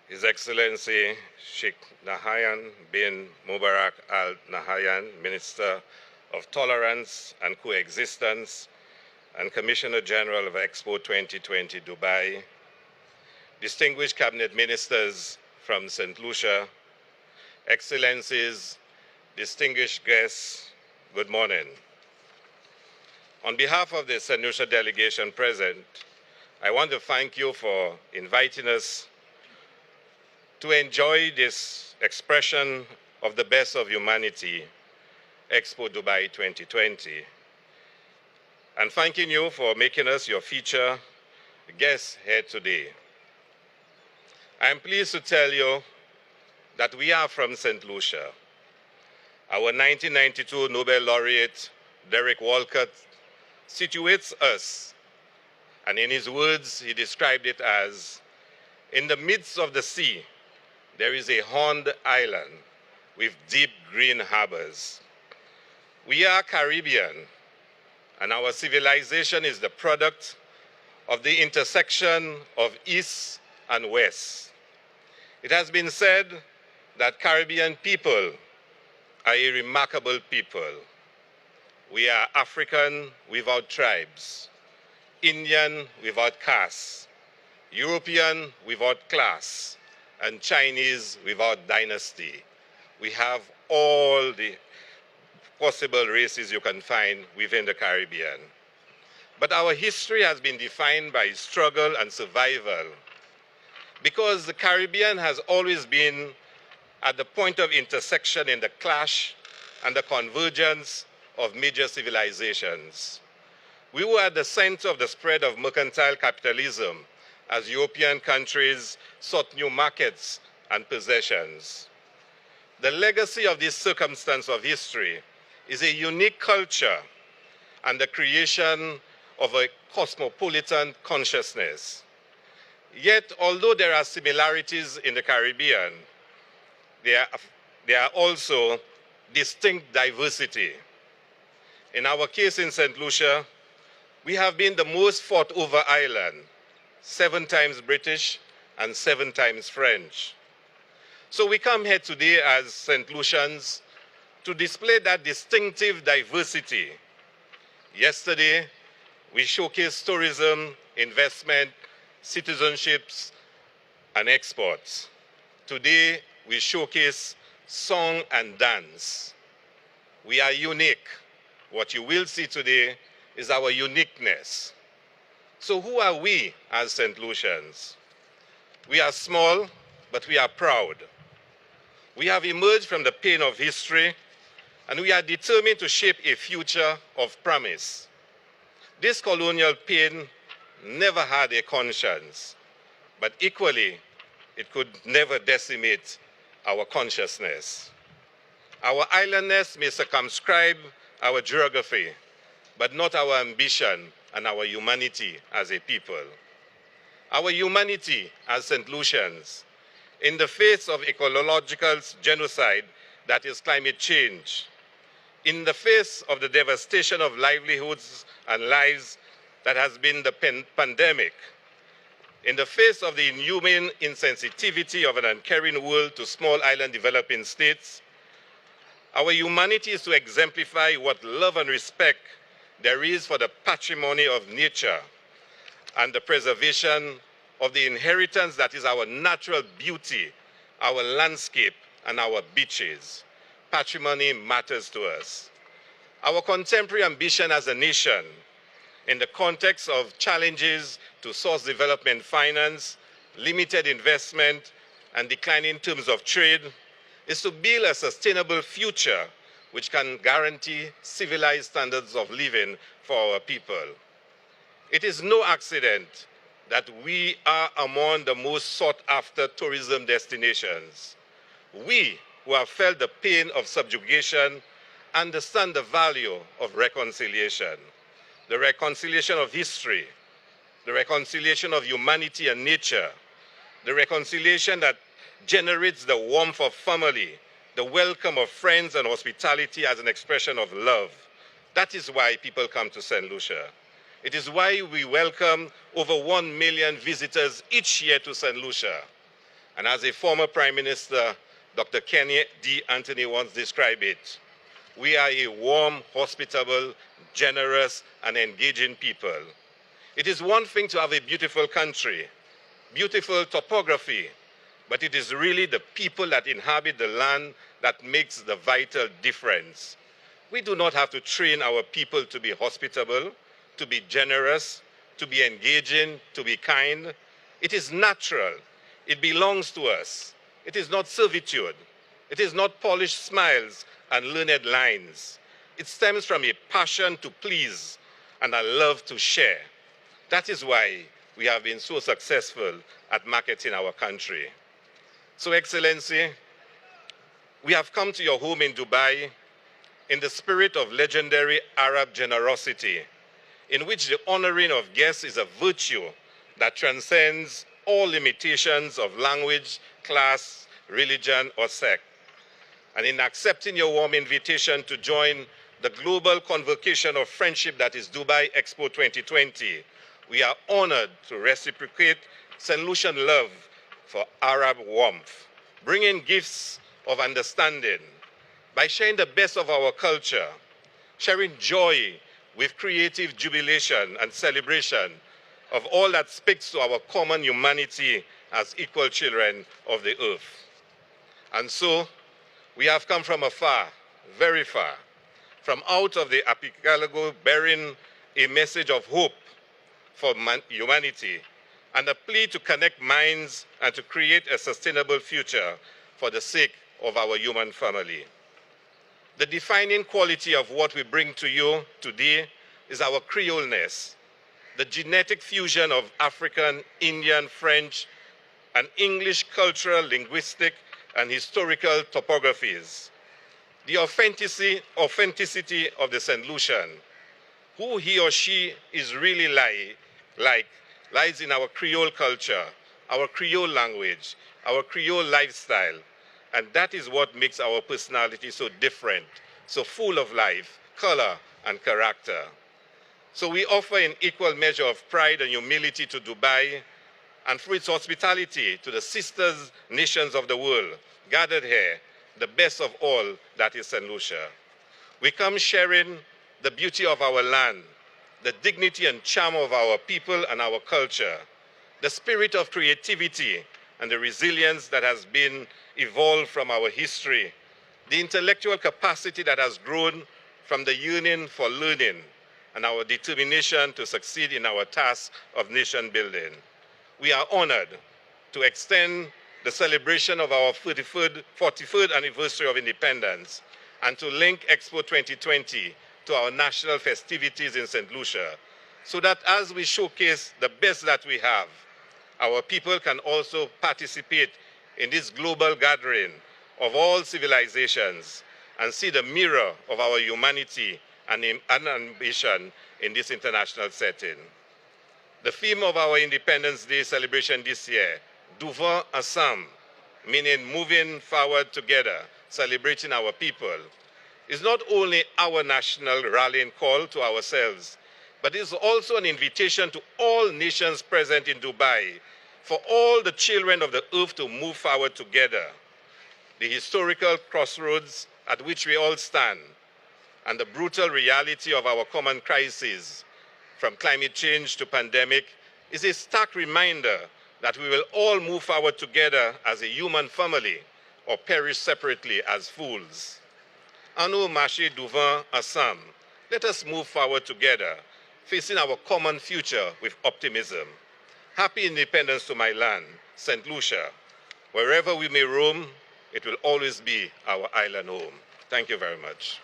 His Excellency Sheikh Nahyan bin Mubarak Al Nahyan, Minister of Tolerance and Coexistence and Commissioner General of Expo 2020 Dubai, distinguished cabinet ministers from St. Lucia, Excellencies, distinguished guests, good morning. On behalf of the St. Lucia delegation present, I want to thank you for inviting us to enjoy this expression of the best of humanity, Expo Dubai 2020, and thanking you for making us your feature guest here today. I am pleased to tell you that we are from St. Lucia. Our 1992 Nobel laureate, Derek Walcott, situates us, and in his words, he described it as, in the midst of the sea, there is a horned island with deep green harbors. We are Caribbean, and our civilization is the product of the intersection of East and West. It has been said that Caribbean people are a remarkable people. We are African without tribes, Indian without caste, European without class, and Chinese without dynasty. We have all the possible races you can find within the Caribbean. But our history has been defined by struggle and survival, because the Caribbean has always been at the point of intersection in the clash and the convergence of major civilizations. We were at the center of the spread of mercantile capitalism as European countries sought new markets and possessions. The legacy of this circumstance of history is a unique culture and the creation of a cosmopolitan consciousness. Yet, although there are similarities in the Caribbean, there are also distinct diversity. In our case in St. Lucia, we have been the most fought over island, 7 times British and 7 times French. So we come here today as Saint Lucians to display that distinctive diversity. Yesterday, we showcased tourism, investment, citizenships, and exports. Today, we showcase song and dance. We are unique. What you will see today is our uniqueness. So who are we as St. Lucians? We are small, but we are proud. We have emerged from the pain of history, and we are determined to shape a future of promise. This colonial pain never had a conscience, but equally, it could never decimate our consciousness. Our islandness may circumscribe our geography, but not our ambition and our humanity as a people. Our humanity as St. Lucians, in the face of ecological genocide that is climate change, in the face of the devastation of livelihoods and lives that has been the pandemic, in the face of the inhumane insensitivity of an uncaring world to small island developing states, our humanity is to exemplify what love and respect there is for the patrimony of nature and the preservation of the inheritance that is our natural beauty, our landscape, and our beaches. Patrimony matters to us. Our contemporary ambition as a nation, in the context of challenges to source development finance, limited investment, and declining terms of trade, is to build a sustainable future which can guarantee civilized standards of living for our people. It is no accident that we are among the most sought-after tourism destinations. We, who have felt the pain of subjugation, understand the value of reconciliation, the reconciliation of history, the reconciliation of humanity and nature, the reconciliation that generates the warmth of family, the welcome of friends and hospitality as an expression of love. That is why people come to St. Lucia. It is why we welcome over 1 million visitors each year to St. Lucia. And as a former Prime Minister, Dr. Kenny D. Anthony once described it, we are a warm, hospitable, generous, and engaging people. It is one thing to have a beautiful country, beautiful topography, but it is really the people that inhabit the land that makes the vital difference. We do not have to train our people to be hospitable, to be generous, to be engaging, to be kind. It is natural. It belongs to us. It is not servitude. It is not polished smiles and learned lines. It stems from a passion to please and a love to share. That is why we have been so successful at marketing our country. So, Excellency, we have come to your home in Dubai in the spirit of legendary Arab generosity, in which the honoring of guests is a virtue that transcends all limitations of language, class, religion, or sect. And in accepting your warm invitation to join the global convocation of friendship that is Dubai Expo 2020, we are honored to reciprocate Saint Lucian love for Arab warmth, bringing gifts of understanding by sharing the best of our culture, sharing joy with creative jubilation and celebration of all that speaks to our common humanity as equal children of the earth. And so, we have come from afar, very far, from out of the archipelago bearing a message of hope for humanity and a plea to connect minds and to create a sustainable future for the sake of our human family. The defining quality of what we bring to you today is our Creoleness, the genetic fusion of African, Indian, French, and English cultural, linguistic, and historical topographies. The authenticity of the Saint Lucian, who he or she is really lies in our Creole culture, our Creole language, our Creole lifestyle, and that is what makes our personality so different, so full of life, color, and character. So we offer an equal measure of pride and humility to Dubai, and through its hospitality to the sisters nations of the world gathered here, the best of all, that is Saint Lucia. We come sharing the beauty of our land, the dignity and charm of our people and our culture, the spirit of creativity and the resilience that has been evolved from our history, the intellectual capacity that has grown from the yearning for learning, and our determination to succeed in our task of nation building. We are honored to extend the celebration of our 43rd anniversary of independence and to link Expo 2020 to our national festivities in St. Lucia, so that as we showcase the best that we have, our people can also participate in this global gathering of all civilizations and see the mirror of our humanity and ambition in this international setting. The theme of our Independence Day celebration this year, Devant ensemble, meaning moving forward together, celebrating our people, is not only our national rallying call to ourselves, but is also an invitation to all nations present in Dubai, for all the children of the earth to move forward together. The historical crossroads at which we all stand, and the brutal reality of our common crises, from climate change to pandemic, is a stark reminder that we will all move forward together as a human family or perish separately as fools. À nous marcher devant ensemble. Let us move forward together, facing our common future with optimism. Happy independence to my land, St. Lucia. Wherever we may roam, it will always be our island home. Thank you very much.